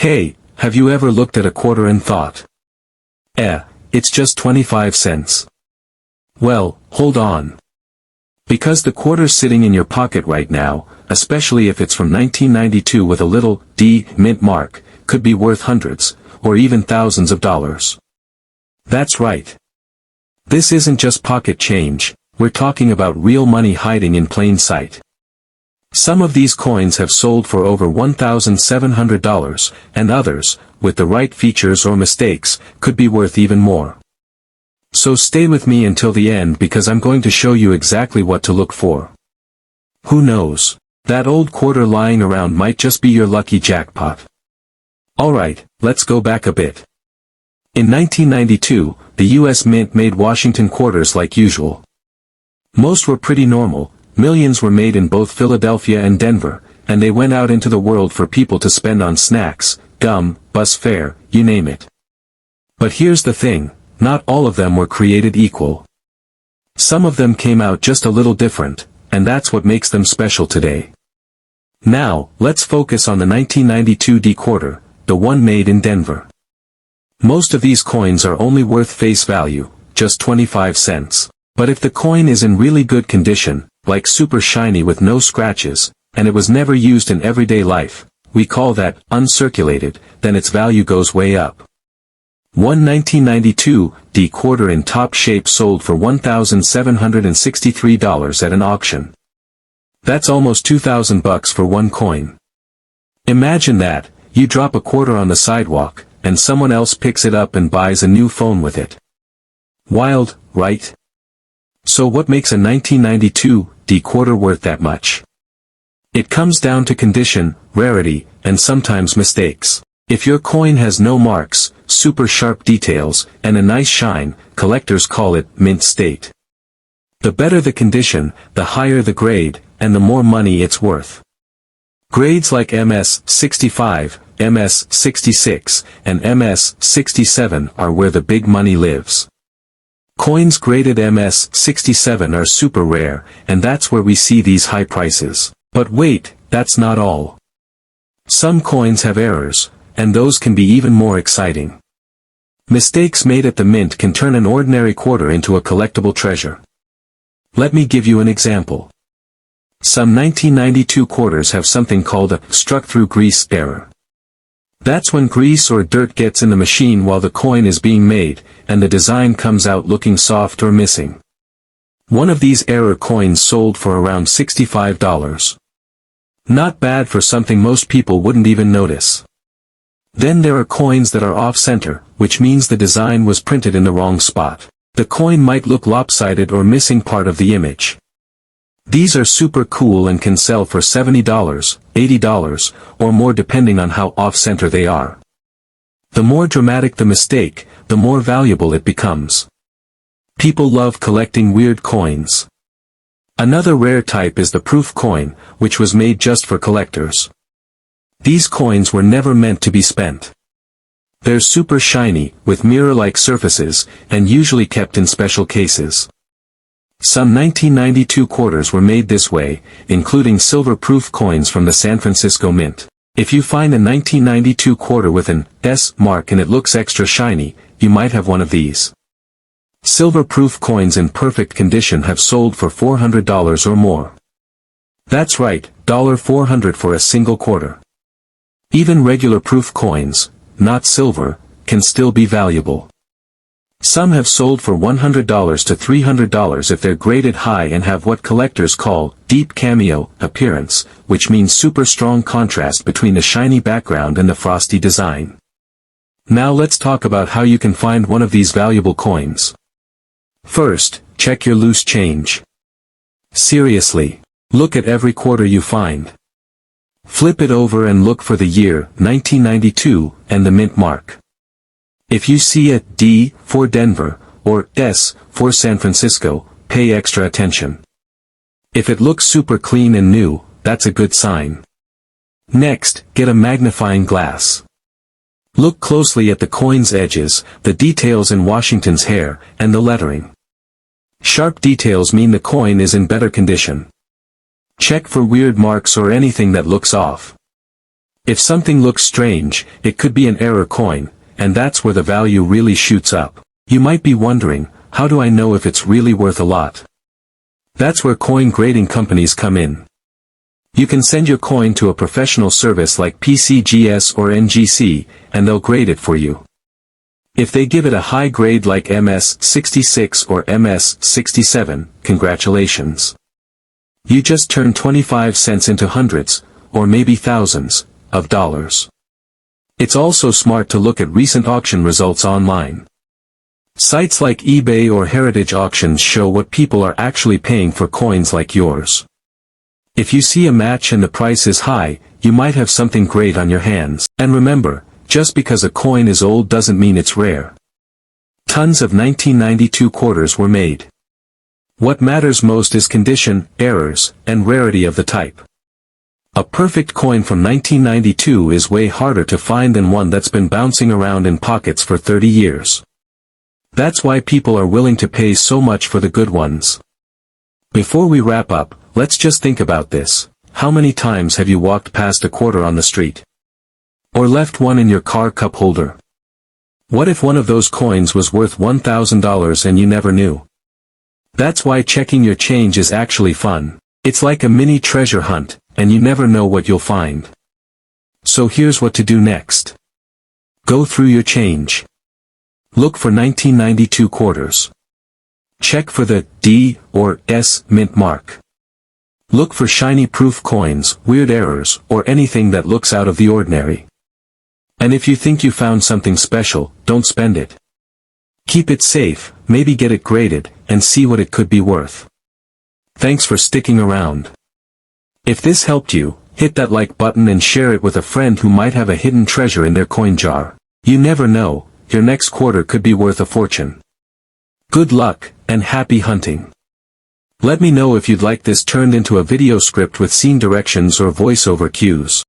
Hey, have you ever looked at a quarter and thought, it's just 25 cents. Well, hold on. Because the quarter's sitting in your pocket right now, especially if it's from 1992 with a little D mint mark, could be worth hundreds, or even thousands of dollars. That's right. This isn't just pocket change, we're talking about real money hiding in plain sight. Some of these coins have sold for over $1,700, and others, with the right features or mistakes, could be worth even more. So stay with me until the end because I'm going to show you exactly what to look for. Who knows? That old quarter lying around might just be your lucky jackpot. Alright, let's go back a bit. In 1992, the US Mint made Washington quarters like usual. Most were pretty normal, millions were made in both Philadelphia and Denver, and they went out into the world for people to spend on snacks, gum, bus fare, you name it. But here's the thing, not all of them were created equal. Some of them came out just a little different, and that's what makes them special today. Now, let's focus on the 1992 D quarter, the one made in Denver. Most of these coins are only worth face value, just 25 cents. But if the coin is in really good condition, like super shiny with no scratches, and it was never used in everyday life, we call that uncirculated, then its value goes way up. One 1992 D quarter in top shape sold for $1,763 at an auction. That's almost $2,000 for one coin. Imagine that, you drop a quarter on the sidewalk, and someone else picks it up and buys a new phone with it. Wild, right? So what makes a 1992 D quarter worth that much? It comes down to condition, rarity, and sometimes mistakes. If your coin has no marks, super sharp details, and a nice shine, collectors call it mint state. The better the condition, the higher the grade, and the more money it's worth. Grades like MS-65, MS-66, and MS-67 are where the big money lives. Coins graded MS-67 are super rare, and that's where we see these high prices. But wait, that's not all. Some coins have errors, and those can be even more exciting. Mistakes made at the mint can turn an ordinary quarter into a collectible treasure. Let me give you an example. Some 1992 quarters have something called a struck-through grease error. That's when grease or dirt gets in the machine while the coin is being made, and the design comes out looking soft or missing. One of these error coins sold for around $65. Not bad for something most people wouldn't even notice. Then there are coins that are off-center, which means the design was printed in the wrong spot. The coin might look lopsided or missing part of the image. These are super cool and can sell for $70, $80, or more depending on how off-center they are. The more dramatic the mistake, the more valuable it becomes. People love collecting weird coins. Another rare type is the proof coin, which was made just for collectors. These coins were never meant to be spent. They're super shiny, with mirror-like surfaces, and usually kept in special cases. Some 1992 quarters were made this way, including silver-proof coins from the San Francisco Mint. If you find a 1992 quarter with an S mark and it looks extra shiny, you might have one of these. Silver-proof coins in perfect condition have sold for $400 or more. That's right, $400 for a single quarter. Even regular proof coins, not silver, can still be valuable. Some have sold for $100 to $300 if they're graded high and have what collectors call deep cameo appearance, which means super strong contrast between the shiny background and the frosty design. Now let's talk about how you can find one of these valuable coins. First, check your loose change. Seriously, look at every quarter you find. Flip it over and look for the year, 1992, and the mint mark. If you see a D for Denver, or S for San Francisco, pay extra attention. If it looks super clean and new, that's a good sign. Next, get a magnifying glass. Look closely at the coin's edges, the details in Washington's hair, and the lettering. Sharp details mean the coin is in better condition. Check for weird marks or anything that looks off. If something looks strange, it could be an error coin, and that's where the value really shoots up. You might be wondering, how do I know if it's really worth a lot? That's where coin grading companies come in. You can send your coin to a professional service like PCGS or NGC, and they'll grade it for you. If they give it a high grade like MS66 or MS67, congratulations. You just turned 25 cents into hundreds, or maybe thousands, of dollars. It's also smart to look at recent auction results online. Sites like eBay or Heritage Auctions show what people are actually paying for coins like yours. If you see a match and the price is high, you might have something great on your hands. And remember, just because a coin is old doesn't mean it's rare. Tons of 1992 quarters were made. What matters most is condition, errors, and rarity of the type. A perfect coin from 1992 is way harder to find than one that's been bouncing around in pockets for 30 years. That's why people are willing to pay so much for the good ones. Before we wrap up, let's just think about this. How many times have you walked past a quarter on the street? Or left one in your car cup holder? What if one of those coins was worth $1,000 and you never knew? That's why checking your change is actually fun. It's like a mini treasure hunt, and you never know what you'll find. So here's what to do next. Go through your change. Look for 1992 quarters. Check for the D or S mint mark. Look for shiny proof coins, weird errors, or anything that looks out of the ordinary. And if you think you found something special, don't spend it. Keep it safe, maybe get it graded, and see what it could be worth. Thanks for sticking around. If this helped you, hit that like button and share it with a friend who might have a hidden treasure in their coin jar. You never know, your next quarter could be worth a fortune. Good luck, and happy hunting. Let me know if you'd like this turned into a video script with scene directions or voiceover cues.